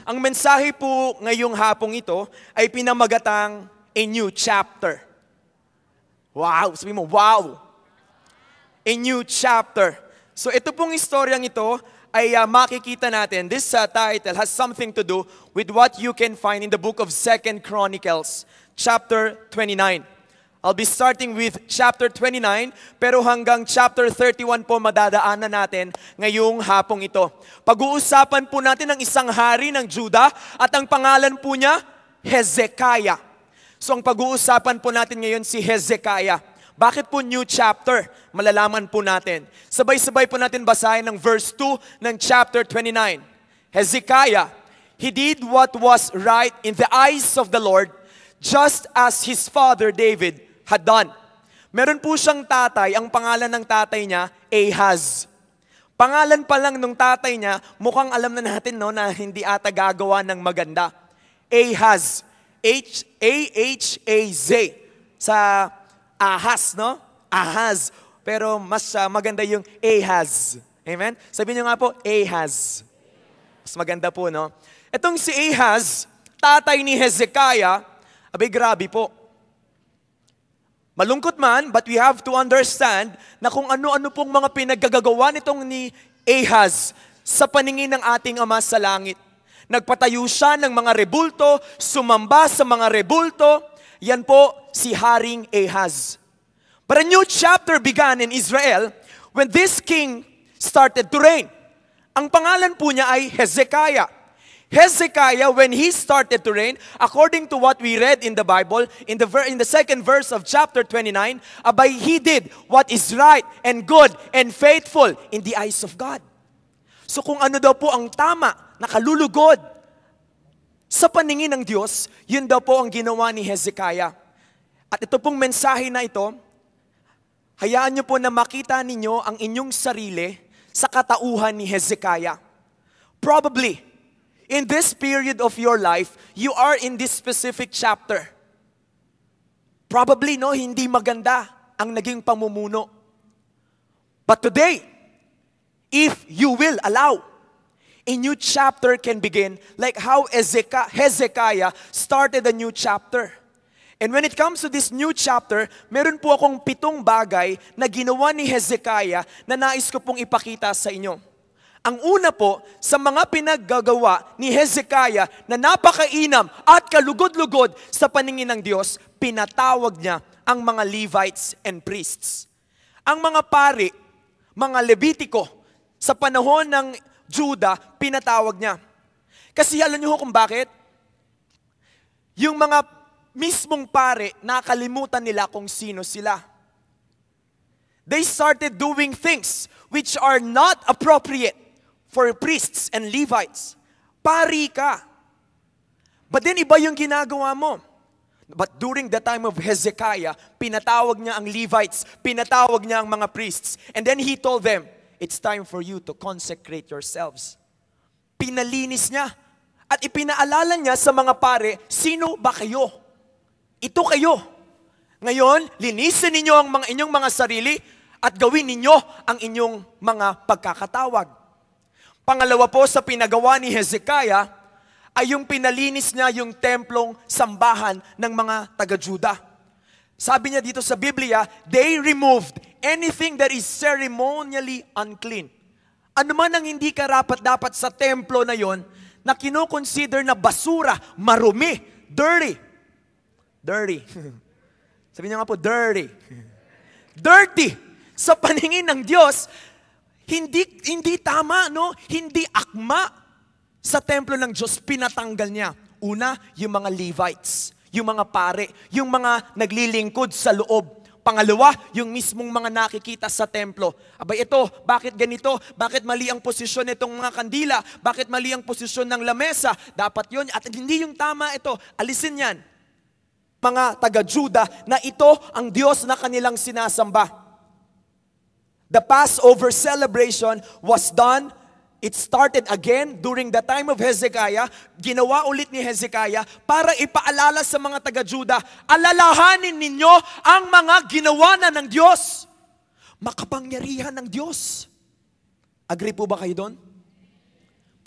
Ang mensahe po ngayong hapong ito ay pinamagatang a new chapter. Wow! Sabi mo, wow! A new chapter. So ito pong istoryang ito ay makikita natin. This title has something to do with what you can find in the book of 2 Chronicles, chapter 29. I'll be starting with chapter 29, pero hanggang chapter 31 po madadaanan natin ngayong hapong ito. Pag-uusapan po natin ang isang hari ng Juda at ang pangalan po niya, Hezekiah. So ang pag-uusapan po natin ngayon si Hezekiah. Bakit po new chapter? Malalaman po natin. Sabay-sabay po natin basahin ng verse 2 ng chapter 29. Hezekiah, he did what was right in the eyes of the Lord, just as his father David had done. Meron po siyang tatay, ang pangalan ng tatay niya, Ahaz. Pangalan pa lang nung tatay niya, mukhang alam na natin no, na hindi ata gagawa ng maganda. Ahaz. H-A-H-A-Z. Sa Ahaz, no? Ahaz. Pero mas maganda yung Ahaz. Amen? Sabihin niyo nga po, Ahaz. Mas maganda po, no? Itong si Ahaz, tatay ni Hezekiah, abay grabe po. Malungkot man, but we have to understand na kung ano-ano pong mga pinaggagawa nitong ni Ahaz sa paningin ng ating Ama sa langit. Nagpatayo siya ng mga rebulto, sumamba sa mga rebulto. Yan po si Haring Ahaz. But a new chapter began in Israel when this king started to reign. Ang pangalan po niya ay Hezekiah. Hezekiah, when he started to reign, according to what we read in the Bible, in the second verse of chapter 29, abay he did what is right and good and faithful in the eyes of God. So kung ano daw po ang tama, nakalulugod sa paningin ng Diyos, yun daw po ang ginawa ni Hezekiah. At ito pong mensahe na ito, hayaan niyo po na makita ninyo ang inyong sarili sa katauhan ni Hezekiah. Probably, in this period of your life, you are in this specific chapter. Probably, no, hindi maganda ang naging pamumuno. But today, if you will allow, a new chapter can begin like how Hezekiah started a new chapter. And when it comes to this new chapter, meron po akong 7 bagay na ginawa ni Hezekiah na nais ko pong ipakita sa inyo. Ang una po, sa mga pinaggagawa ni Hezekiah na napakainam at kalugod-lugod sa paningin ng Diyos, pinatawag niya ang mga Levites and priests. Ang mga pari, mga Levitiko, sa panahon ng Juda, pinatawag niya. Kasi alam niyo kung bakit? Yung mga mismong pari, nakalimutan nila kung sino sila. They started doing things which are not appropriate for priests and Levites. Pari ka. But then iba yung ginagawa mo. But during the time of Hezekiah, pinatawag niya ang Levites, pinatawag niya ang mga priests. And then he told them, it's time for you to consecrate yourselves. Pinalinis niya. At ipinaalala niya sa mga pare, sino ba kayo? Ito kayo. Ngayon, linisin ninyo ang inyong mga sarili at gawin ninyo ang inyong mga pagkakatawag. Pangalawa po sa pinagawa ni Hezekiah ay yung pinalinis niya yung templong sambahan ng mga taga-Juda. Sabi niya dito sa Biblia, they removed anything that is ceremonially unclean. Ano man ang hindi karapat-dapat sa templo na yon na kinoconsider na basura, marumi, dirty. Dirty. Sabi niya nga po, dirty. Dirty. Sa paningin ng Diyos, hindi tama, no? Hindi akma sa templo ng Diyos, pinatanggal niya. Una, yung mga Levites, yung mga pare, yung mga naglilingkod sa loob. Pangalawa, yung mismong mga nakikita sa templo. Abay ito, bakit ganito? Bakit mali ang posisyon nitong mga kandila? Bakit mali ang posisyon ng lamesa? Dapat yun, at hindi yung tama ito. Alisin yan. Mga taga-Juda na ito ang Diyos na kanilang sinasamba. The Passover celebration was done. It started again during the time of Hezekiah. Ginawa ulit ni Hezekiah para ipaalala sa mga taga-Juda, alalahanin ninyo ang mga ginawa na ng Diyos. Makapangyarihan ng Diyos. Agree po ba kayo doon?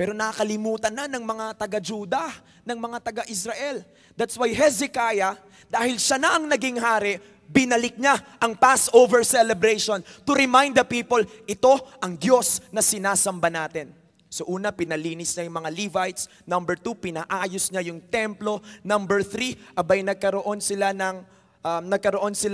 Pero nakalimutan na ng mga taga-Juda, ng mga taga-Israel. That's why Hezekiah, dahil siya na ang naging hari, binalik niya ang Passover celebration to remind the people, ito ang Diyos na sinasamba natin. So una, pinalinis niya yung mga Levites. Number 2, pinaayos niya yung templo. Number 3, abay nagkaroon sila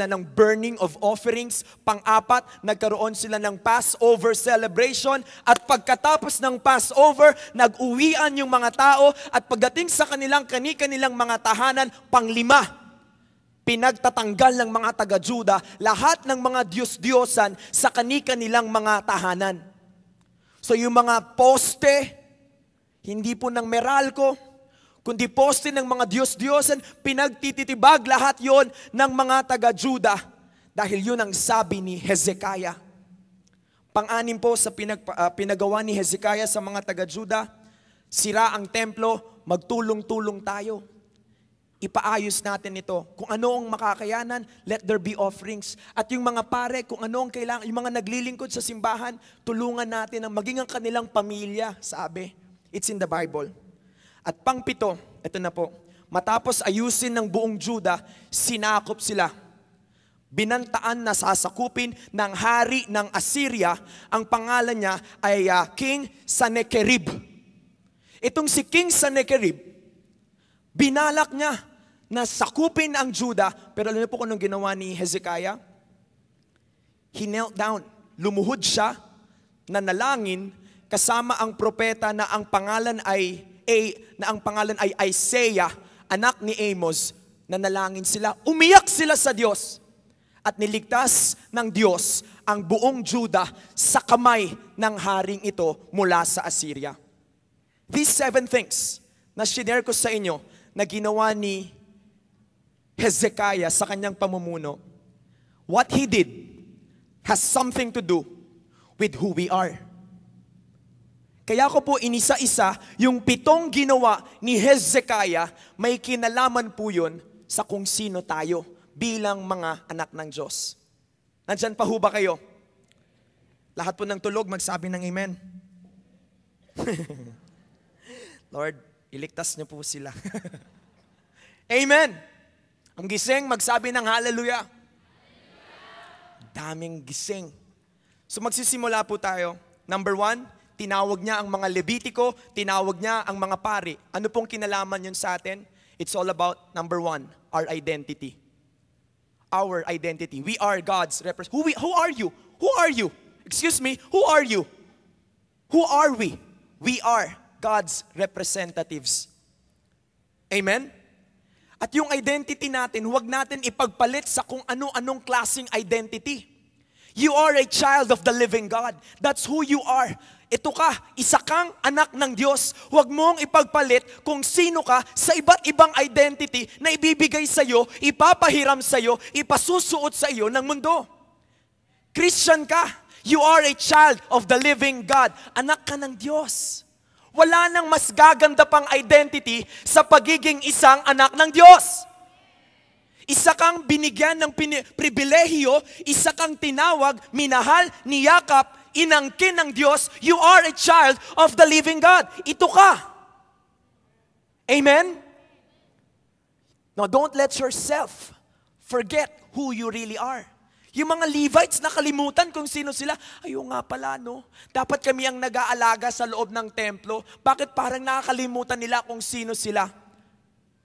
ng burning of offerings. Pang-apat, nagkaroon sila ng Passover celebration. At pagkatapos ng Passover, nag-uwian yung mga tao. At pagdating sa kanilang kani-kanilang mga tahanan, pang-5, pinagtatanggal ng mga taga-Juda lahat ng mga Diyos-Diyosan sa kani-kanilang mga tahanan. So yung mga poste, hindi po ng Meralco, kundi poste ng mga Diyos-Diyosan, pinagtititibag lahat yon ng mga taga-Juda dahil yun ang sabi ni Hezekiah. Pang-anim po sa pinagawa ni Hezekiah sa mga taga-Juda, sira ang templo, magtulong-tulong tayo. Ipaayos natin ito. Kung ano ang makakayanan, let there be offerings. At yung mga pare, kung ano ang kailangan, yung mga naglilingkod sa simbahan, tulungan natin ang maging ang kanilang pamilya, sabi. It's in the Bible. At pang-7, ito na po, matapos ayusin ng buong Juda, sinakop sila. Binantaan na sasakupin ng hari ng Assyria, ang pangalan niya ay King Sennacherib. Itong si King Sennacherib, binalak niya na sakupin ang Juda, pero alam niyo po kung anong ginawa ni Hezekiah? He knelt down, lumuhod siya, nanalangin, kasama ang propeta na ang pangalan ay Isaiah, anak ni Amos, nanalangin sila, umiyak sila sa Diyos, at niligtas ng Diyos ang buong Juda sa kamay ng haring ito mula sa Assyria. These 7 things na shinare ko sa inyo, na ginawa ni Hezekiah sa kanyang pamumuno, what he did has something to do with who we are. Kaya ko po inisa-isa yung 7 ginawa ni Hezekiah, may kinalaman po yun sa kung sino tayo bilang mga anak ng Diyos. Nandyan pa ho ba kayo? Lahat po ng tulog, magsabi ng amen. Lord, iligtas niyo po sila. Amen. Ang gising, magsabi ng hallelujah. Daming gising. So magsisimula po tayo. Number 1, tinawag niya ang mga Levitiko, tinawag niya ang mga pari. Ano pong kinalaman yun sa atin? It's all about, number 1, our identity. Our identity. We are God's representatives. Who are you? Who are you? Excuse me, who are you? Who are we? We are God's representatives. Amen? At yung identity natin, huwag natin ipagpalit sa kung ano-anong klaseng identity. You are a child of the living God. That's who you are. Ito ka, isa kang anak ng Diyos. Huwag mong ipagpalit kung sino ka sa iba't ibang identity na ibibigay sa iyo, ipapahiram sa iyo, ipasusuot sa iyo ng mundo. Christian ka. You are a child of the living God. Anak ka ng Diyos. Wala nang mas gaganda pang identity sa pagiging isang anak ng Diyos. Isa kang binigyan ng pribilehiyo, isa kang tinawag, minahal, niyakap, inangkin ng Diyos. You are a child of the living God. Ito ka. Amen? Now, don't let yourself forget who you really are. Yung mga Levites, nakalimutan kung sino sila. Ayun nga pala, no? Dapat kami ang nag-aalaga sa loob ng templo. Bakit parang nakakalimutan nila kung sino sila?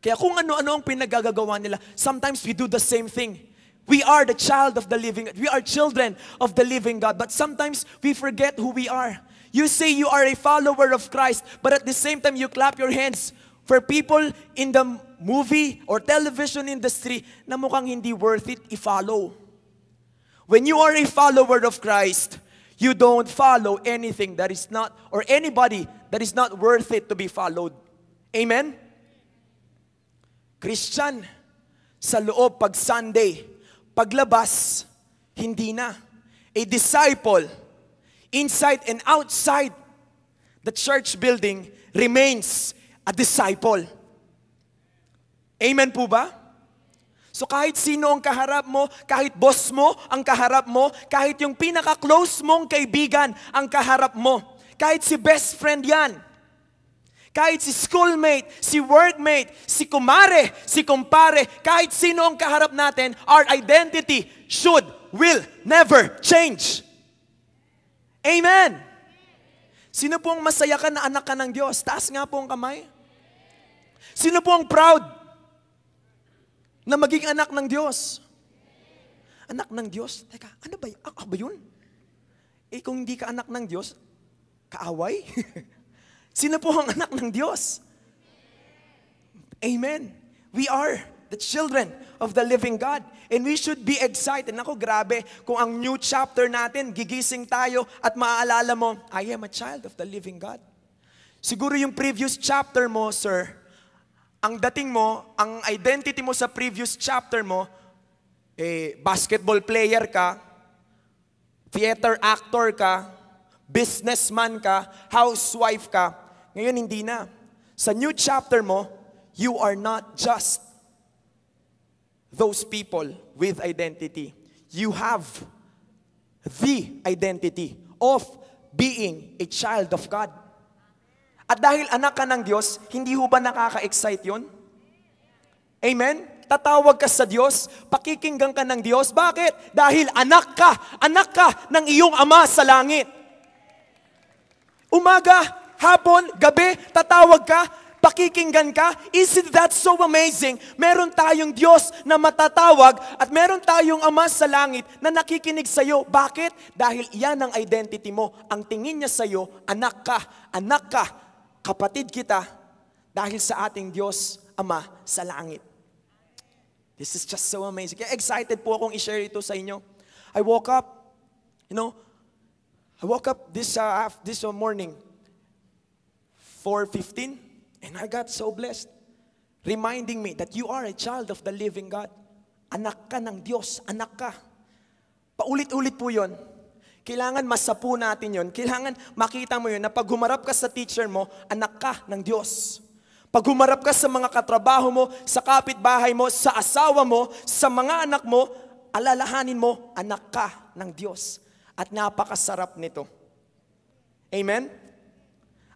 Kaya kung ano-ano ang pinagagagawa nila, sometimes we do the same thing. We are the child of the living God. We are children of the living God. But sometimes we forget who we are. You say you are a follower of Christ, but at the same time you clap your hands for people in the movie or television industry na mukhang hindi worth it i-follow. When you are a follower of Christ, you don't follow anything that is not, or anybody that is not worth it to be followed. Amen? Christian, sa loob pag Sunday, paglabas, hindi na. A disciple, inside and outside the church building, remains a disciple. Amen po ba? So kahit sino ang kaharap mo, kahit boss mo ang kaharap mo, kahit yung pinaka-close mong kaibigan ang kaharap mo, kahit si best friend yan, Kahit si schoolmate, si workmate, si kumare, si kumpare, kahit sino ang kaharap natin, our identity will never change. Amen! Sino pong masaya ka na anak ka ng Diyos? Taas nga po ang kamay. Sino po ang proud na maging anak ng Diyos? Anak ng Diyos? Teka, ano ba, ako ba yun? Eh kung hindi ka anak ng Diyos, kaaway? Sino po ang anak ng Diyos? Amen. We are the children of the living God. And we should be excited. Naku, grabe. Kung ang new chapter natin, gigising tayo at maaalala mo, I am a child of the living God. Siguro yung previous chapter mo, sir, ang dating mo, ang identity mo sa previous chapter mo, basketball player ka, theater actor ka, businessman ka, housewife ka. Ngayon hindi na. Sa new chapter mo, you are not just those people with identity. You have the identity of being a child of God. At dahil anak ka ng Diyos, hindi ho ba nakaka-excite yun? Amen? Tatawag ka sa Diyos, pakikinggan ka ng Diyos. Bakit? Dahil anak ka ng iyong Ama sa langit. Umaga, hapon, gabi, tatawag ka, pakikinggan ka. Isn't that so amazing? Meron tayong Diyos na matatawag at meron tayong Ama sa langit na nakikinig sa iyo. Bakit? Dahil iyan ang identity mo. Ang tingin niya sa iyo, anak ka, kapatid kita, dahil sa ating Diyos, Ama sa langit. This is just so amazing. Kaya excited po akong i-share ito sa inyo. I woke up this morning, 4:15, and I got so blessed. Reminding me that you are a child of the living God. Anak ka ng Diyos, anak ka. Paulit-ulit po yun. Kailangan masapu natin yun. Kailangan makita mo yun na pag humarap ka sa teacher mo, anak ka ng Diyos. Pag humarap ka sa mga katrabaho mo, sa kapitbahay mo, sa asawa mo, sa mga anak mo, alalahanin mo, anak ka ng Diyos. At napakasarap nito. Amen?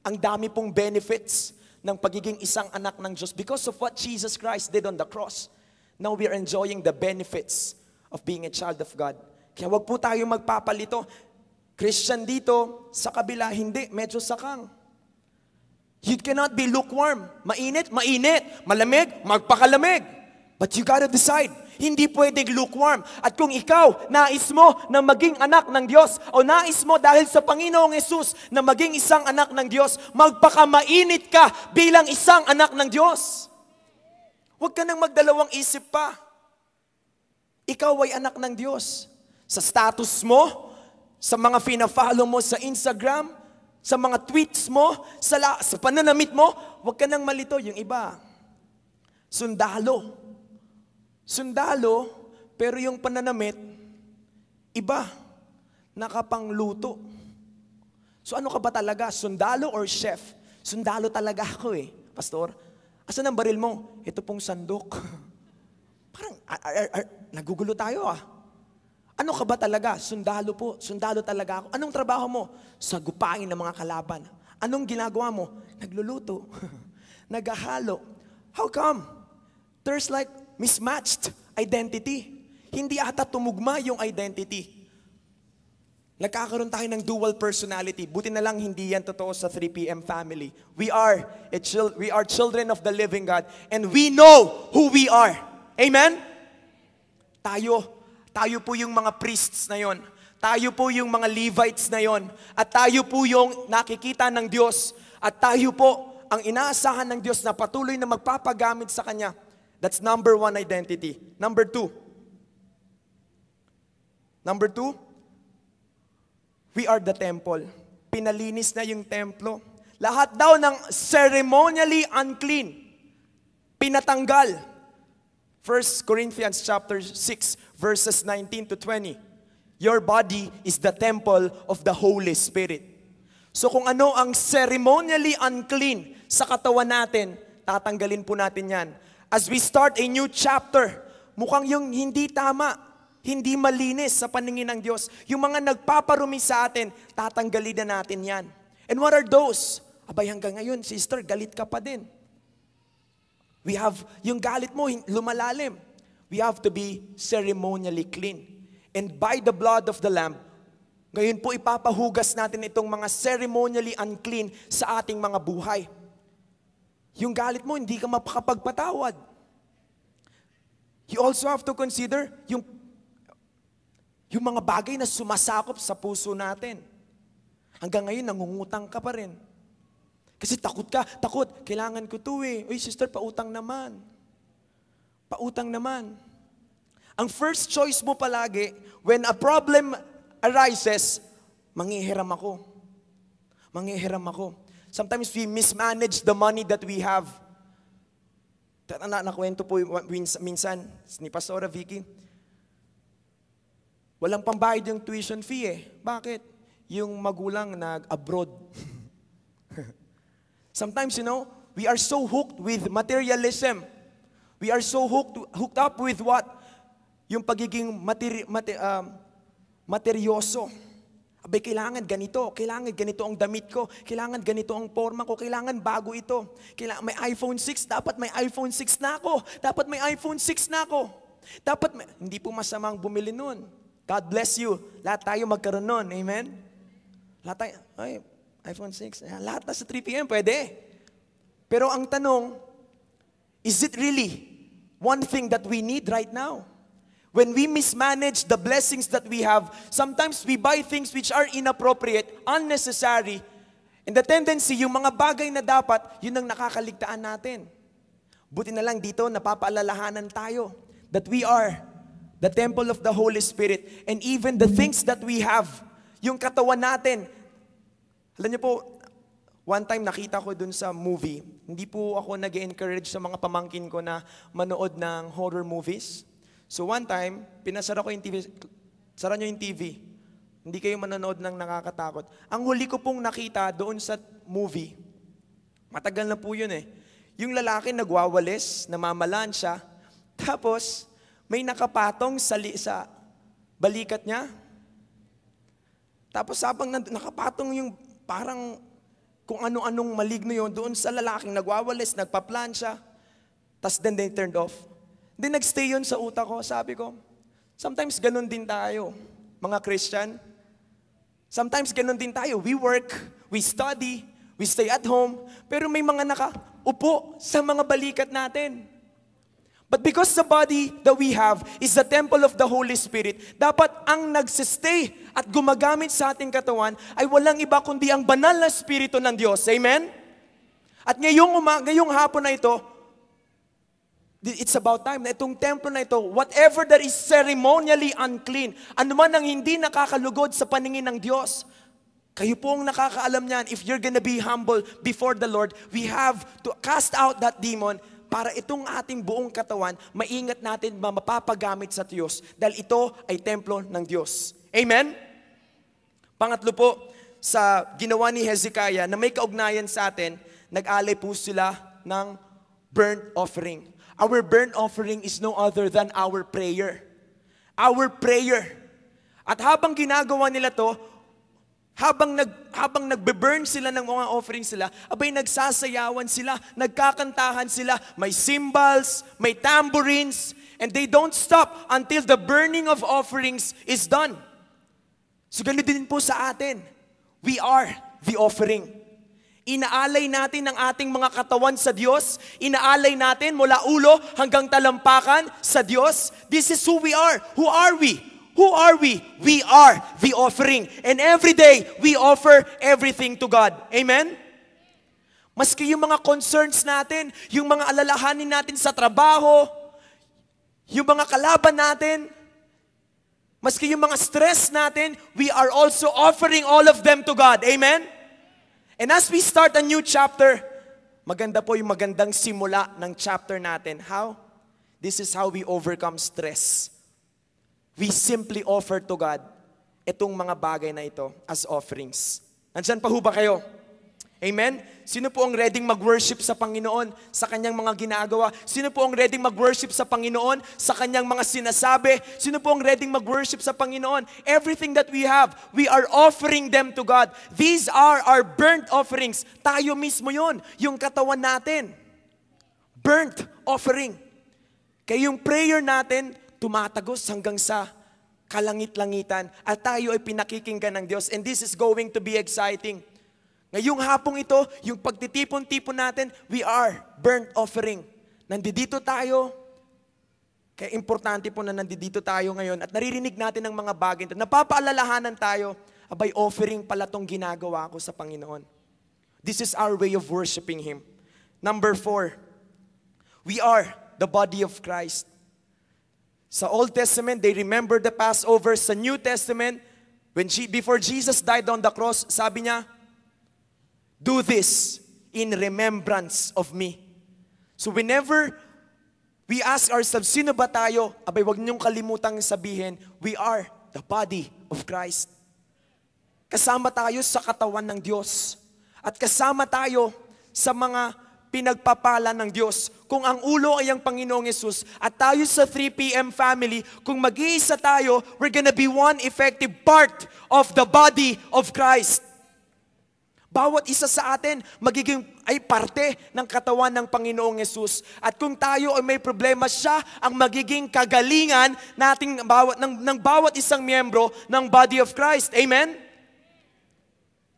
Ang dami pong benefits ng pagiging isang anak ng Diyos because of what Jesus Christ did on the cross. Now we are enjoying the benefits of being a child of God. Kaya wag po tayo magpapalito. Christian dito, sa kabila, hindi, medyo sakang. You cannot be lukewarm. Mainit, malamig, magpakalamig. But you gotta decide. Hindi pwedeng lukewarm. At kung ikaw, nais mo na maging anak ng Diyos, o nais mo dahil sa Panginoong Yesus na maging isang anak ng Diyos, magpakamainit ka bilang isang anak ng Diyos. Huwag ka nang magdalawang isip pa. Ikaw ay anak ng Diyos. Sa status mo, sa mga fina-follow mo sa Instagram, sa mga tweets mo, sa pananamit mo, huwag ka nang malito. Yung iba, sundalo, pero yung pananamit, iba, nakapangluto. So ano ka ba talaga? Sundalo or chef? Sundalo talaga ako eh. Pastor, asan ang baril mo? Ito pong sandok. Parang, nagugulo tayo ah. Ano ka ba talaga? Sundalo po. Sundalo talaga ako. Anong trabaho mo? Sagupain ng mga kalaban. Anong ginagawa mo? Nagluluto. Naghahalo. How come? There's like mismatched identity. Hindi ata tumugma yung identity. Nagkakaroon tayo ng dual personality. Buti na lang hindi yan totoo sa 3 PM family. We are children of the living God and we know who we are. Amen? Tayo po yung mga priests na yon. Tayo po yung mga Levites na yon. At tayo po yung nakikita ng Diyos. At tayo po ang inaasahan ng Diyos na patuloy na magpapagamit sa Kanya. That's number 1 identity. Number 2, we are the temple. Pinalinis na yung templo. Lahat daw ng ceremonially unclean, pinatanggal. 1 Corinthians chapter 6, verses 19 to 20. Your body is the temple of the Holy Spirit. So kung ano ang ceremonially unclean sa katawan natin, tatanggalin po natin yan. As we start a new chapter, mukhang yung hindi tama, hindi malinis sa paningin ng Diyos. Yung mga nagpaparumi sa atin, tatanggalin na natin yan. And what are those? abay hanggang ngayon, sister, galit ka pa din. We have, yung galit mo, lumalalim. We have to be ceremonially clean. And by the blood of the Lamb, ngayon po ipapahugas natin itong mga ceremonially unclean sa ating mga buhay. Yung galit mo, hindi ka mapakapagpatawad. You also have to consider yung mga bagay na sumasakop sa puso natin. Hanggang ngayon, nangungutang ka pa rin. Kasi takot ka, kailangan ko to eh. Uy sister, pautang naman. Pautang naman. Ang first choice mo palagi, when a problem arises, manghihiram ako. Manghihiram ako. Sometimes we mismanage the money that we have. Nakwento po minsan ni Pastora Vicky, walang pambayad yung tuition fee eh. Bakit? Yung magulang nag-abroad. Sometimes, we are so hooked with materialism. We are so hooked up with what? Yung pagiging materyoso. Abay, kailangan ganito ang damit ko, kailangan ganito ang forma ko, kailangan bago ito. May iPhone 6, dapat may iPhone 6 na ako. Dapat may iPhone 6 na ako. Hindi po masamang bumili nun. God bless you. Lahat tayo magkaroon nun. Amen? Lahat tayo, iPhone 6. Lahat na sa 3 p.m. pwede. Pero ang tanong, is it really one thing that we need right now? When we mismanage the blessings that we have, sometimes we buy things which are inappropriate, unnecessary, and the tendency, yung mga bagay na dapat, yun ang nakakaligtaan natin. Buti na lang dito, napapaalalahanan tayo that we are the temple of the Holy Spirit, and even the things that we have, yung katawan natin. Alam niyo po, one time nakita ko dun sa movie, hindi po ako nag-encourage sa mga pamangkin ko na manood ng horror movies. So one time, pinasara ko yung TV, sara nyo yung TV. Hindi kayo manonood ng nakakatakot. Ang huli ko pong nakita doon sa movie, matagal na po yun eh. Yung lalaki nagwawalis, namamalan siya, tapos may nakapatong sa balikat niya. Tapos habang nakapatong yung parang kung ano-anong maligno yun, doon sa lalaking nagwawalis, nagpa-plansya, tapos then they turned off. Then nagstay yun sa utak ko, sabi ko, sometimes ganun din tayo, mga Christian. Sometimes ganun din tayo. We work, we study, we stay at home, pero may mga nakaupo sa mga balikat natin. But because the body that we have is the temple of the Holy Spirit, dapat ang nagsistay at gumagamit sa ating katawan ay walang iba kundi ang banal na Espiritu ng Diyos. Amen? At ngayong hapon na ito, it's about time na itong templo na ito, whatever that is ceremonially unclean, anuman ang hindi nakakalugod sa paningin ng Diyos, kayo po ang nakakaalam niyan. If you're gonna be humble before the Lord, we have to cast out that demon para itong ating buong katawan, maingat natin mapapagamit sa Diyos dahil ito ay templo ng Diyos. Amen? Pangatlo po, sa ginawa ni Hezekiah na may kaugnayan sa atin, nag-alay po sila ng burnt offering. Our burnt offering is no other than our prayer. Our prayer. At habang ginagawa nila to, habang nagbe-burn sila ng mga offering sila, abay nagsasayawan sila, nagkakantahan sila, may cymbals, may tambourines, and they don't stop until the burning of offerings is done. So ganun din po sa atin. We are the offering. Inaalay natin ang ating mga katawan sa Diyos. Inaalay natin mula ulo hanggang talampakan sa Diyos. This is who we are. Who are we? Who are we? We are the offering. And every day, we offer everything to God. Amen? Maski yung mga concerns natin, yung mga alalahanin natin sa trabaho, yung mga kalaban natin, maski yung mga stress natin, we are also offering all of them to God. Amen? And as we start a new chapter, maganda po yung magandang simula ng chapter natin. How? This is how we overcome stress. We simply offer to God itong mga bagay na ito as offerings. Nandyan pa ho ba kayo? Amen? Sino po ang ready mag-worship sa Panginoon sa kanyang mga ginagawa? Sino po ang ready mag-worship sa Panginoon sa kanyang mga sinasabi? Sino po ang ready mag-worship sa Panginoon? Everything that we have, we are offering them to God. These are our burnt offerings. Tayo mismo yon, yung katawan natin. Burnt offering. Kaya yung prayer natin, tumatagos hanggang sa kalangit-langitan. At tayo ay pinakikinggan ng Diyos. And this is going to be exciting. Ngayong hapong ito, yung pagtitipon-tipon natin, we are burnt offering. Nandito tayo, kaya importante po na nandito tayo ngayon at naririnig natin ang mga bagay. Napapaalalahanan tayo, abay offering pala tong ginagawa ko sa Panginoon. This is our way of worshiping Him. Number 4, we are the body of Christ. Sa Old Testament, they remember the Passover. Sa New Testament, before Jesus died on the cross, sabi niya, do this in remembrance of me. So whenever we ask ourselves, sino ba tayo? Abay, wag niyong kalimutang sabihin, we are the body of Christ. Kasama tayo sa katawan ng Diyos. At kasama tayo sa mga pinagpapala ng Diyos. Kung ang ulo ay ang Panginoong Yesus at tayo sa 3 p.m. family, kung mag-iisa tayo, we're gonna be one effective part of the body of Christ. Bawat isa sa atin magiging ay parte ng katawan ng Panginoong Yesus. At kung tayo ay may problema, siya ang magiging kagalingan nating ng bawat isang miyembro ng body of Christ. Amen?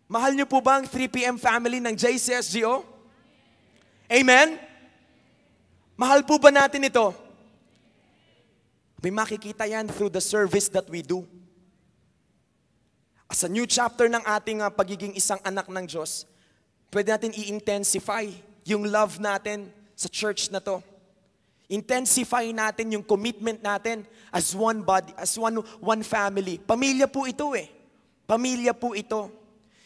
Mahal niyo po ba ang 3 p.m. family ng JCSGO? Amen? Mahal po ba natin ito? May makikita yan through the service that we do. As a new chapter ng ating pagiging isang anak ng Diyos, pwede natin i-intensify yung love natin sa church na to. Intensify natin yung commitment natin as one body, as one family. Pamilya po ito eh. Pamilya po ito.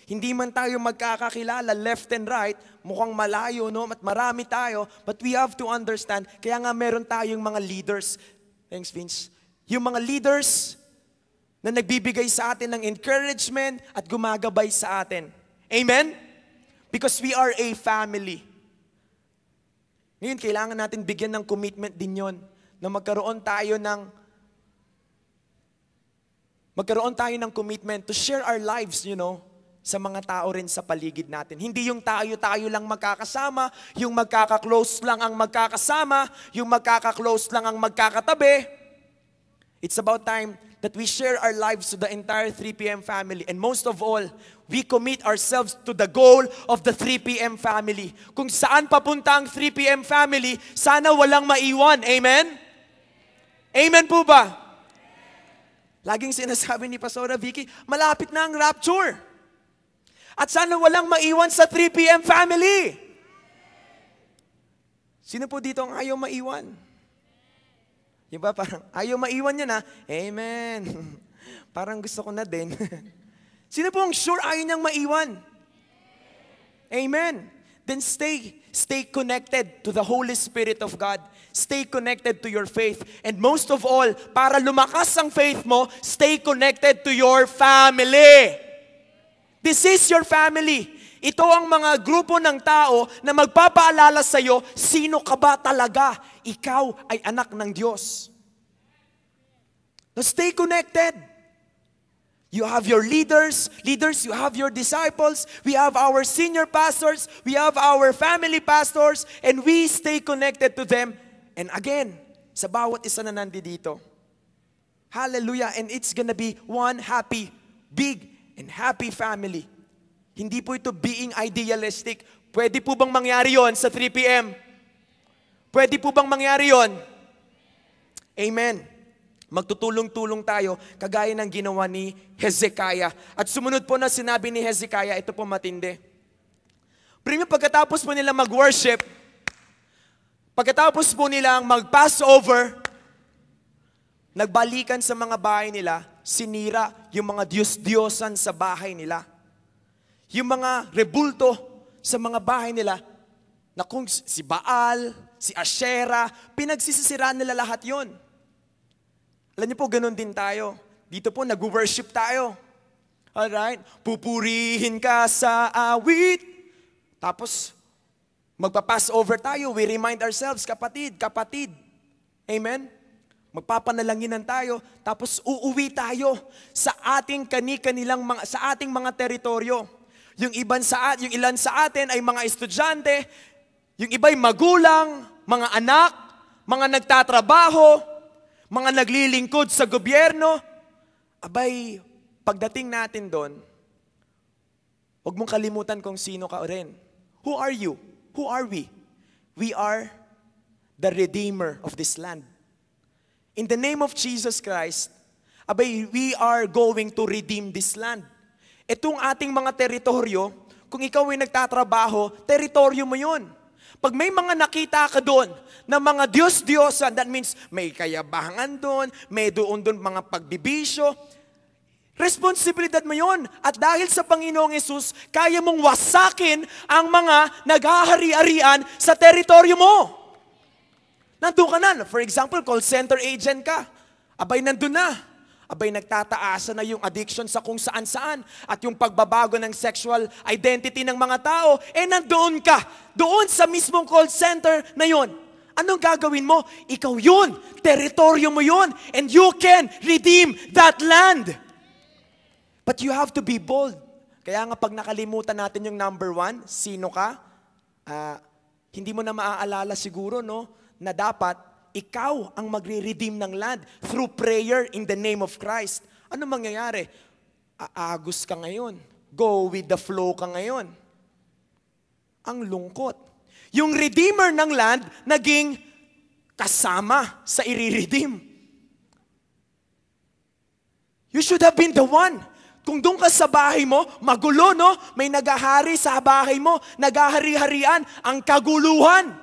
Hindi man tayo magkakakilala left and right, mukhang malayo, no? At marami tayo, but we have to understand, kaya nga meron tayong mga leaders. Thanks, Vince. Yung mga leaders na nagbibigay sa atin ng encouragement at gumagabay sa atin. Amen? Because we are a family. Ngayon, kailangan natin bigyan ng commitment din yon na magkaroon tayo ng commitment to share our lives, sa mga tao rin sa paligid natin. Hindi yung tayo lang magkakasama, yung magkaka-close lang ang magkakasama, yung magkaka-close lang ang magkakatabi. It's about time that we share our lives to the entire 3 p.m. family. And most of all, we commit ourselves to the goal of the 3 p.m. family. Kung saan papunta ang 3 p.m. family, sana walang maiwan. Amen? Amen po ba? Laging sinasabi ni Pastora Vicky, malapit na ang rapture. At sana walang maiwan sa 3 p.m. family. Sino po dito ang ayaw maiwan? Yung ba, parang ayaw maiwan niya na, amen. Parang gusto ko na din. Sino po ang sure ayaw niyang maiwan? Amen. Then stay connected to the Holy Spirit of God. Stay connected to your faith. And most of all, para lumakas ang faith mo, stay connected to your family. This is your family. Ito ang mga grupo ng tao na magpapaalala sa iyo, sino ka ba talaga? Ikaw ay anak ng Diyos. Now stay connected. You have your leaders, you have your disciples, we have our senior pastors, we have our family pastors, and we stay connected to them. And again, sa bawat isa na nandito. Hallelujah. And it's gonna be one happy, big, and happy family. Hindi po ito being idealistic. Pwede po bang mangyari yon sa 3 p.m.? Pwede po bang mangyari yon? Amen. Magtutulong-tulong tayo kagaya ng ginawa ni Hezekiah. At sumunod po na sinabi ni Hezekiah, ito po matindi. Pero pagkatapos po nila mag-worship, pagkatapos po nilang mag-Passover, nagbalikan sa mga bahay nila, sinira yung mga Diyos-Diyosan sa bahay nila. Yung mga rebulto sa mga bahay nila, na kung si Baal, si Asherah, pinagsisisiraan nila lahat yon. Alam niyo po, ganun din tayo. Dito po, nag-worship tayo. Alright? Pupurihin ka sa awit, Tapos, magpa-pass over tayo. We remind ourselves, kapatid. Amen? Magpapanalanginan tayo. Tapos, uuwi tayo sa ating sa ating mga teritoryo. Yung ilan sa atin ay mga estudyante, yung iba'y magulang, mga anak, mga nagtatrabaho, mga naglilingkod sa gobyerno. Abay, pagdating natin doon, huwag mong kalimutan kung sino ka rin. Who are you? Who are we? We are the Redeemer of this land. In the name of Jesus Christ, abay, we are going to redeem this land. Itong ating mga teritoryo, kung ikaw ay nagtatrabaho, teritoryo mo yun. Pag may mga nakita ka doon na mga Diyos-Diyosan, that means may kayabangan doon, may doon mga pagbibisyo, responsibilidad mo yun. At dahil sa Panginoong Yesus, kaya mong wasakin ang mga naghahari-harian sa teritoryo mo. Nandun ka na. For example, call center agent ka. Abay, nandun na. Abay, nagtataasa na yung addiction sa kung saan-saan at yung pagbabago ng sexual identity ng mga tao, nandoon ka. Doon sa mismong call center na yun. Anong gagawin mo? Ikaw yun. Teritoryo mo yun. And you can redeem that land. But you have to be bold. Kaya nga pag nakalimutan natin yung number 1, sino ka? Hindi mo na maaalala siguro, no? Na dapat ikaw ang magre-redeem ng land through prayer in the name of Christ. Ano mangyayari? Aagos ka ngayon. Go with the flow ka ngayon. Ang lungkot. Yung redeemer ng land, naging kasama sa i-redeem. You should have been the one. Kung doon ka sa bahay mo, magulo, no? May nagahari sa bahay mo, nagahari-harian, ang kaguluhan.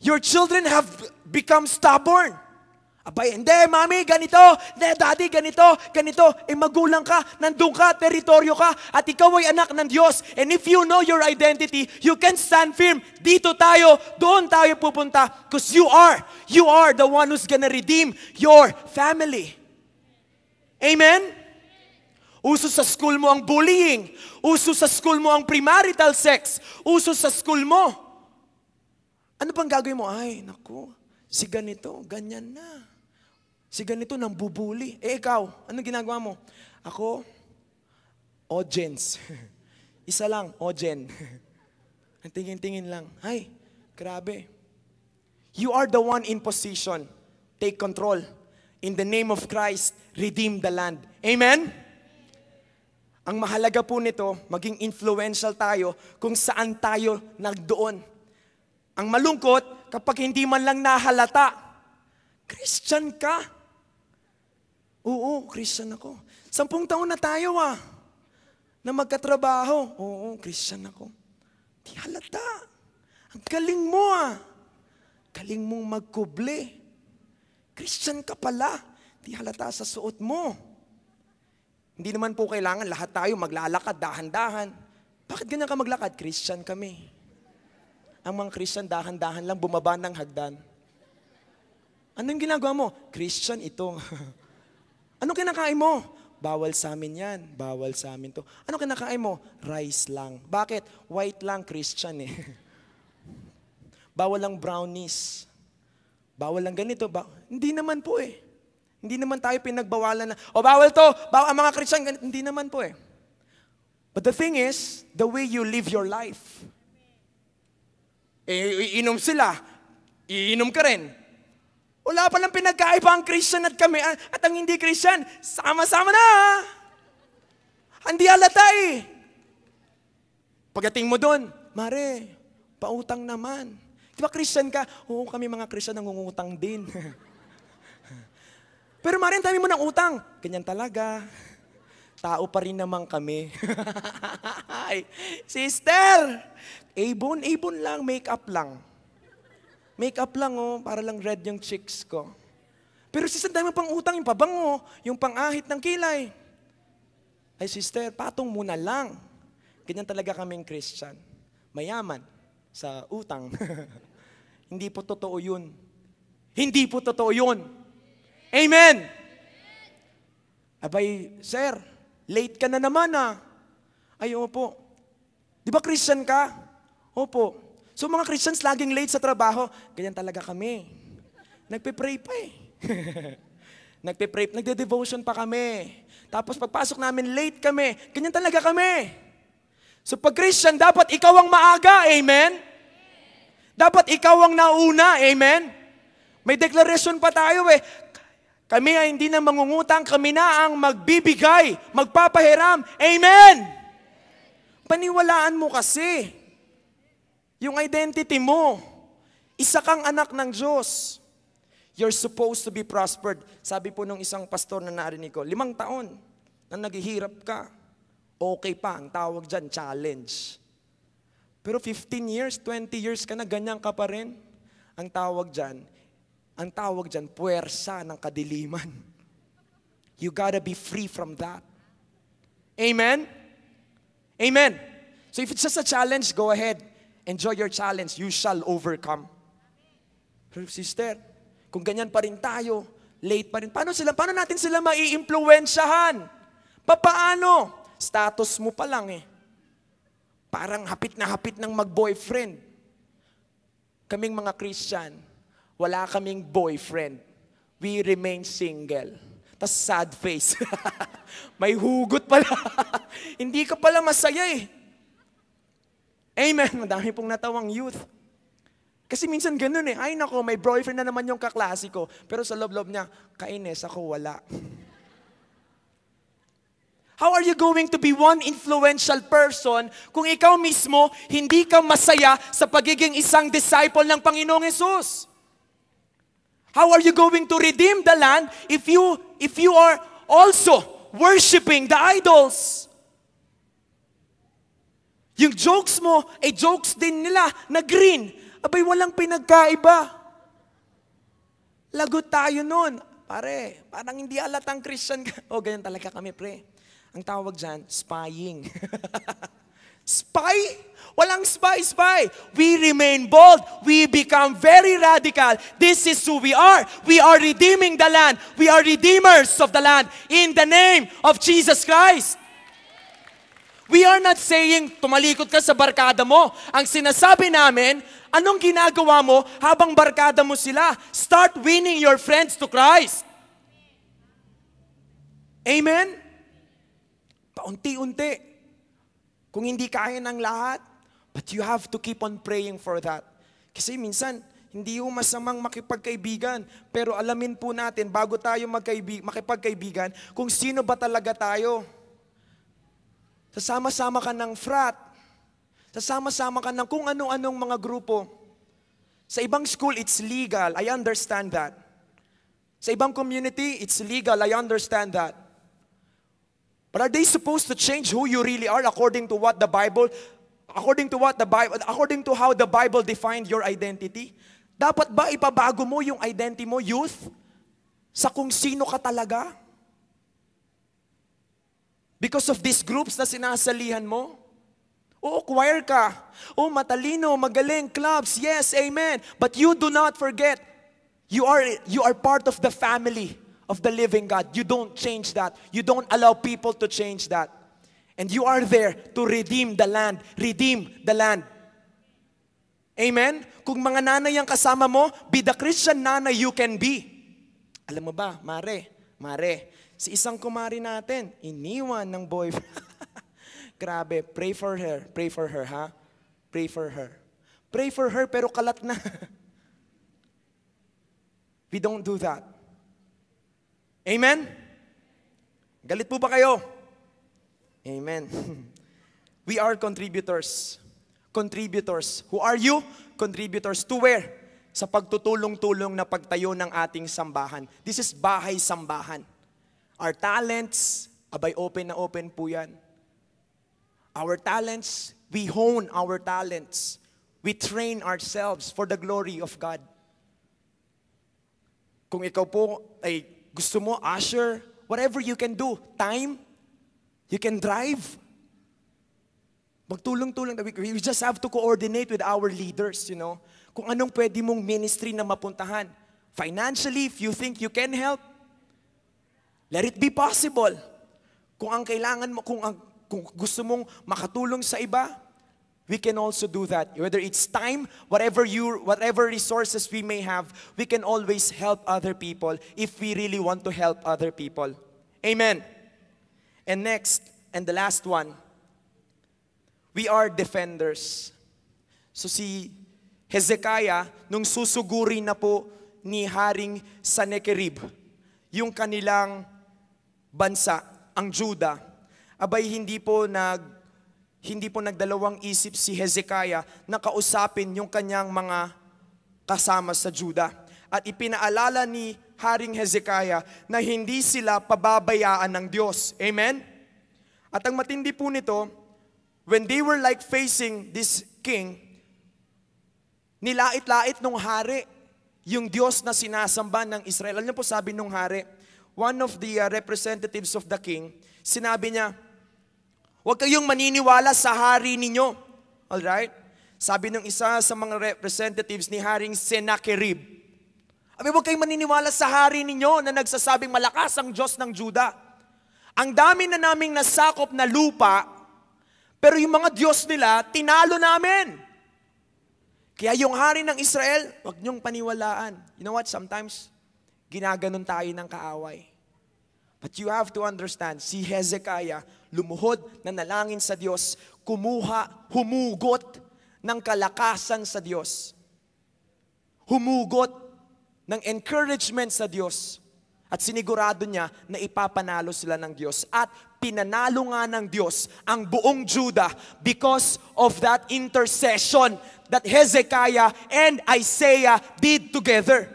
Your children have become stubborn. Abay, hindi, mami, ganito. Hindi, daddy, ganito. Magulang ka, nandun ka, teritoryo ka, at ikaw ay anak ng Diyos. And if you know your identity, you can stand firm. Dito tayo, doon tayo pupunta. Because you are the one who's gonna redeem your family. Amen? Uso sa school mo ang bullying. Uso sa school mo ang premarital sex. Uso sa school mo. Ano bang gagawin mo? Ay, naku, si ganito, ganyan na. Si ganito, nang bubuli. Ikaw, anong ginagawa mo? Ako, audience. Isa lang, audience. Tingin-tingin lang. Ay, grabe. You are the one in position. Take control. In the name of Christ, redeem the land. Amen? Ang mahalaga po nito, maging influential tayo kung saan tayo nagdoon. Ang malungkot, kapag hindi man lang nahalata, Christian ka. Oo, Christian ako. 10 taon na tayo na magkatrabaho. Oo, Christian ako. Di halata. Ang galing mo Galing mong magkuble. Christian ka pala. Di halata sa suot mo. Hindi naman po kailangan lahat tayo maglalakad, dahan-dahan. Bakit ganyan ka maglakad? Christian kami. Ang mga Christian, dahan-dahan lang bumaba ng hagdan. Anong ginagawa mo? Christian ito. Anong kinakain mo? Bawal sa amin yan. Bawal sa amin to. Anong kinakain mo? Rice lang. Bakit? White lang, Christian Bawal lang brownies. Bawal lang ganito. Hindi naman po Hindi naman tayo pinagbawalan na, bawal to, bawal ang mga Christian. Hindi naman po But the thing is, the way you live your life. Iinom sila, iinom ka rin. Wala palang pinagkaiba ang Christian at kami at ang hindi Christian. Sama-sama na. Hindi halata Pagdating mo doon, Mare, pautang naman. Di ba Christian ka? Oo, kami mga Christian nangungutang din. Pero Mare, ang dami mo ng utang. Ganyan talaga. Tao pa rin naman kami. Sister! Ibon lang, make-up lang. Make-up lang para lang red yung cheeks ko. Pero sister, dami pang utang, yung pabango, yung pang-ahit ng kilay. Ay sister, patong muna lang. Ganyan talaga kaming Christian. Mayaman sa utang. Hindi po totoo yun. Hindi po totoo yun. Amen! Abay, sir, late ka na naman Ay, po. Di ba Christian ka? Opo. So mga Christians laging late sa trabaho. Ganyan talaga kami. Nagpe-pray pa eh. Nagpe-pray, nagde-devotion pa kami. Tapos pagpasok namin, late kami. Ganyan talaga kami. So pag Christian, dapat ikaw ang maaga. Amen? Dapat ikaw ang nauna. Amen? May declaration pa tayo eh. Kami ay hindi na mangungutang, kami na ang magbibigay, magpapahiram. Amen! Paniwalaan mo kasi yung identity mo. Isa kang anak ng Diyos. You're supposed to be prospered. Sabi po nung isang pastor na narinig ko, 5 taon na naghihirap ka. Okay pa, ang tawag dyan, challenge. Pero 15 years, 20 years ka na, ganyan ka pa rin. Ang tawag dyan, puwersa ng kadiliman. You gotta be free from that. Amen? Amen. So if it's just a challenge, go ahead. Enjoy your challenge. You shall overcome. Pero sister, kung ganyan pa rin tayo, late pa rin, paano natin sila mai-impluwensyahan? Paano? Status mo pa lang eh. Parang hapit na hapit ng mag-boyfriend. Kaming mga Christian, wala kaming boyfriend. We remain single. Tas sad face. May hugot pala. Hindi ka pala masaya eh. Amen. Madami pong natawang youth. Kasi minsan ganun eh. Ay nako, may boyfriend na naman yung kaklase ko. Pero sa loob-loob niya, kainis ako wala. How are you going to be one influential person kung ikaw mismo hindi ka masaya sa pagiging isang disciple ng Panginoong Hesus? How are you going to redeem the land if you are also worshiping the idols? Yung jokes mo, jokes din nila na green. Abay, walang pinagkaiba. Lagot tayo nun. Pare, parang hindi alatang Christian ka. O, ganyan talaga kami, pre. Ang tawag dyan, spying. Spy? Walang spy. We remain bold. We become very radical. This is who we are. We are redeeming the land. We are redeemers of the land in the name of Jesus Christ. We are not saying, tumalikod ka sa barkada mo. Ang sinasabi namin, anong ginagawa mo habang barkada mo sila? Start winning your friends to Christ. Amen? Paunti-unti. Kung hindi kaya ng lahat, but you have to keep on praying for that. Kasi minsan, hindi yung masamang makipagkaibigan, pero alamin po natin, bago tayo makipagkaibigan, kung sino ba talaga tayo. Sasama-sama ka ng frat. Sasama-sama ka ng kung ano-anong mga grupo. Sa ibang school, it's legal. I understand that. Sa ibang community, it's legal. I understand that. But are they supposed to change who you really are according to how the Bible defined your identity? Dapat ba ipabago mo yung identity mo, youth? Sa kung sino ka talaga? Because of these groups na sinasalihan mo? Oo, choir ka. Oo, matalino, magaling, clubs, yes, amen. But you do not forget, you are part of the family of the living God. You don't change that. You don't allow people to change that. And you are there to redeem the land. Redeem the land. Amen? Kung mga nanay ang kasama mo, be the Christian nanay you can be. Alam mo ba, Mare, si isang kumari natin, iniwan ng boyfriend. Grabe, pray for her, ha? Pray for her. Pray for her, pero kalat na. We don't do that. Amen? Galit po ba kayo? Amen. We are contributors. Contributors. Who are you? Contributors to where? Sa pagtutulong-tulong na pagtayo ng ating sambahan. This is bahay-sambahan. Our talents, abay open na open po yan. Our talents, we hone our talents. We train ourselves for the glory of God. Kung ikaw po ay gusto mo, usher, whatever you can do, time, you can drive. Magtulong-tulong. We just have to coordinate with our leaders, you know. Kung anong pwede mong ministry na mapuntahan. Financially, if you think you can help, let it be possible. Kung ang kailangan mo, kung gusto mong makatulong sa iba, we can also do that. Whether it's time, whatever resources we may have, we can always help other people if we really want to help other people. Amen. And next, and the last one, we are defenders. So si Hezekiah, nung susuguri na po ni Haring Sennacherib, yung kanilang bansa, ang Judah, abay hindi po nagdalawang isip si Hezekiah na kausapin yung kanyang mga kasama sa Judah. At ipinaalala ni Haring Hezekiah na hindi sila pababayaan ng Diyos. Amen? At ang matindi po nito, when they were like facing this king, nilait-lait nung hari yung Diyos na sinasamba ng Israel. Alam niyo po sabi nung hari, one of the representatives of the king, sinabi niya, huwag kayong maniniwala sa hari ninyo. Alright? Sabi ng isa sa mga representatives ni Haring Sennacherib, huwag kayong maniniwala sa hari ninyo na nagsasabing malakas ang Diyos ng Judah. Ang dami na naming nasakop na lupa, pero yung mga Diyos nila, tinalo namin. Kaya yung hari ng Israel, huwag niyong paniwalaan. You know what? Sometimes, ginaganon tayo ng kaaway. But you have to understand, si Hezekiah, lumuhod na nalangin sa Diyos, humugot ng kalakasan sa Diyos. Humugot ng encouragement sa Diyos. At sinigurado niya na ipapanalo sila ng Diyos. At pinanalo nga ng Diyos ang buong Judah because of that intercession that Hezekiah and Isaiah did together.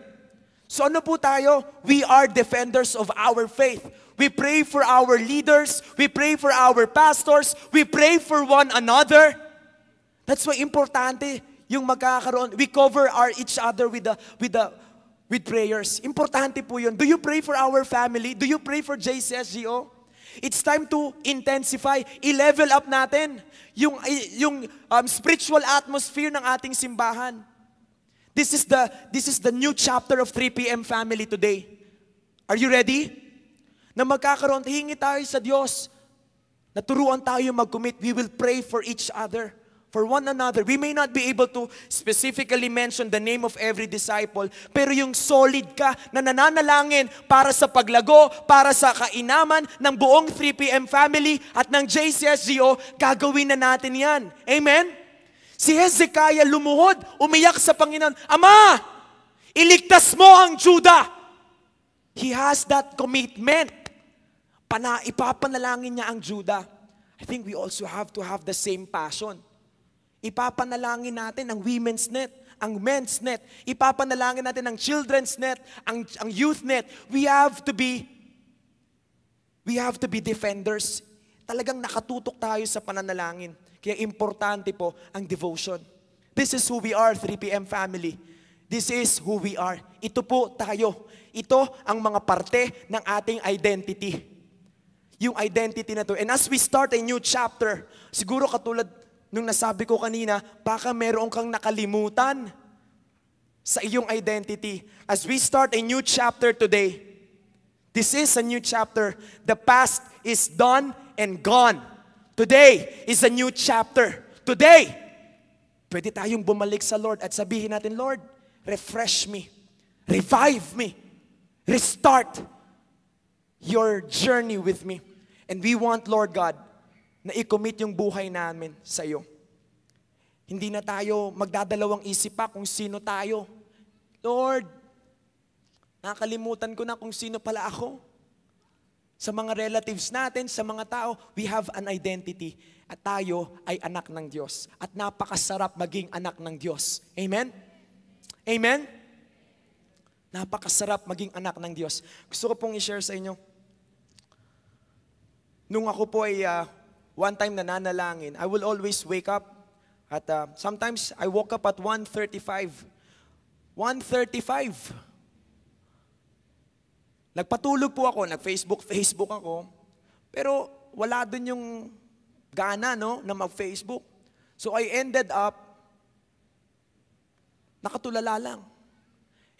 So ano po tayo? We are defenders of our faith. We pray for our leaders. We pray for our pastors. We pray for one another. That's why importante yung magkakaroon. We cover each other with prayers. Importante po yun. Do you pray for our family? Do you pray for JCSGO? It's time to intensify. I-level up natin yung spiritual atmosphere ng ating simbahan. This is the new chapter of 3 PM family today. Are you ready? Na magkakaroon, hingi tayo sa Diyos. Naturuan tayo mag-commit. We will pray for each other. For one another. We may not be able to specifically mention the name of every disciple, pero yung solid ka na nananalangin para sa paglago, para sa kainaman ng buong 3 PM family at ng JCSGO, gagawin na natin yan. Amen? Si Hezekiah lumuhod, umiyak sa Panginoon, Ama, iligtas mo ang Judah. He has that commitment. Ipapanalangin niya ang Judah. I think we also have to have the same passion. Ipapanalangin natin ang women's net, ang men's net. Ipapanalangin natin ang children's net, ang youth net. We have to be defenders. Talagang nakatutok tayo sa pananalangin. Kaya importante po ang devotion. This is who we are, 3 PM family. This is who we are. Ito po tayo. Ito ang mga parte ng ating identity. Yung identity na to. And as we start a new chapter, siguro katulad nung nasabi ko kanina, baka meron kang nakalimutan sa iyong identity. As we start a new chapter today, this is a new chapter. The past is done and gone. Today is a new chapter. Today, pwede tayong bumalik sa Lord at sabihin natin, Lord, refresh me, revive me, restart your journey with me. And we want, Lord God, na i-commit yung buhay namin sa iyo. Hindi na tayo magdadalawang isip pa kung sino tayo. Lord, nakalimutan ko na kung sino pala ako. Sa mga relatives natin, sa mga tao, we have an identity. At tayo ay anak ng Diyos. At napakasarap maging anak ng Diyos. Amen? Amen? Napakasarap maging anak ng Diyos. Gusto ko pong i-share sa inyo. Nung ako po ay one time nananalangin, I will always wake up at sometimes I woke up at 1:35. 1:35. Nagpatulog po ako, nag-Facebook ako, pero wala dun yung gana, no, na mag-Facebook. So I ended up, nakatulala lang.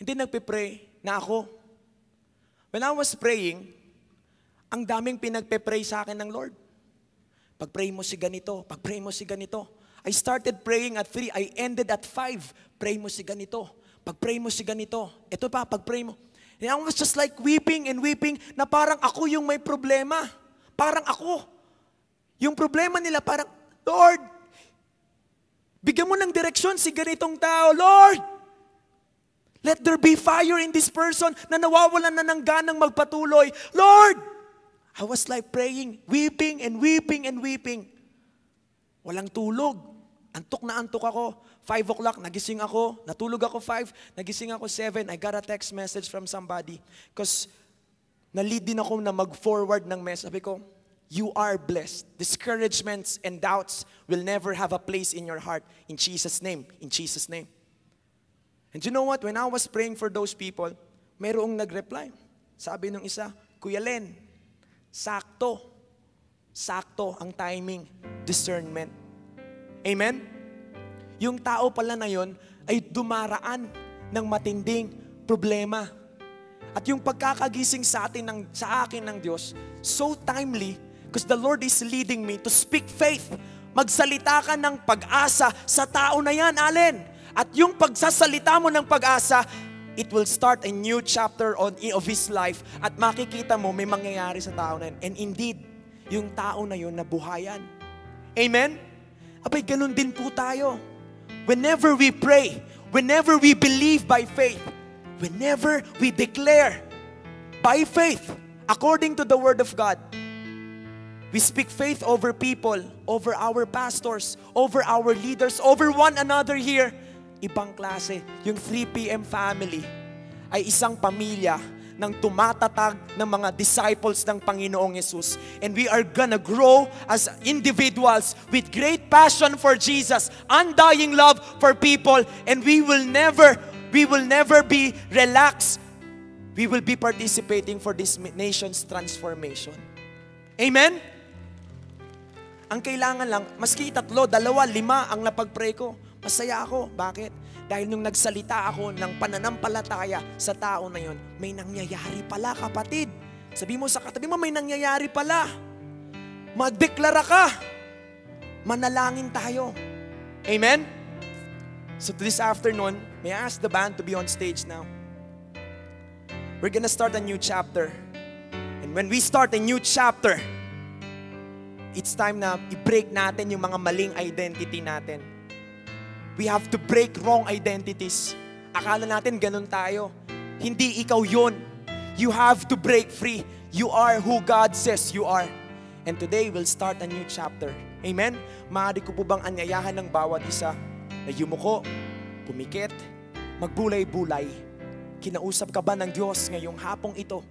Hindi nagpe-pray na ako. When I was praying, ang daming pinagpe-pray sa akin ng Lord. Pag-pray mo si ganito, pag-pray mo si ganito. I started praying at 3. I ended at 5. Pray mo si ganito. Pag-pray mo si ganito. Ito pa, pag-pray mo. And I was just like weeping and weeping na parang ako yung may problema. Parang ako. Yung problema nila parang, Lord, bigyan mo ng direksyon si ganitong tao. Lord, let there be fire in this person na nawawalan na ng ganang magpatuloy. Lord, I was like praying, weeping and weeping and weeping. Walang tulog. Antok na antok ako. 5 o'clock, nagising ako. Natulog ako 5, nagising ako 7. I got a text message from somebody. Because na-lead din ako na mag-forward ng message. Sabi ko, you are blessed. Discouragements and doubts will never have a place in your heart. In Jesus' name. In Jesus' name. And you know what? When I was praying for those people, mayroong nag-reply. Sabi nung isa, Kuya Len, sakto. Sakto ang timing. Discernment. Amen? Yung tao pala na yon ay dumaraan ng matinding problema. At yung pagkakagising sa akin ng Diyos, so timely, because the Lord is leading me to speak faith. Magsalita ka ng pag-asa sa tao na yan, Allen. At yung pagsasalita mo ng pag-asa, it will start a new chapter of his life. At makikita mo, may mangyayari sa tao na yan. And indeed, yung tao na yun nabuhayan. Amen? Abay, ganun din po tayo. Whenever we pray, whenever we believe by faith, whenever we declare by faith, according to the Word of God, we speak faith over people, over our pastors, over our leaders, over one another here. Ibang klase. Yung 3 p.m. family ay isang pamilya ng tumatatag ng mga disciples ng Panginoong Yesus. And we are gonna grow as individuals with great passion for Jesus, undying love for people, and we will never be relaxed. We will be participating for this nation's transformation. Amen? Ang kailangan lang, maski 3, 2, 5 ang napag-pray ko, masaya ako. Bakit? Dahil nung nagsalita ako ng pananampalataya sa tao na yon, may nangyayari pala, kapatid. Sabi mo sa katabi mo, may nangyayari pala. Magdeklara ka. Manalangin tayo. Amen? So this afternoon, may I ask the band to be on stage now? We're gonna start a new chapter. And when we start a new chapter, it's time na i-break natin yung mga maling identity natin. We have to break wrong identities. Akala natin ganun tayo. Hindi ikaw yun. You have to break free. You are who God says you are. And today we'll start a new chapter. Amen? Maaari ko po bang anyayahan ng bawat isa na yumuko, pumikit, magbulay-bulay. Kinausap ka ba ng Diyos ngayong hapong ito?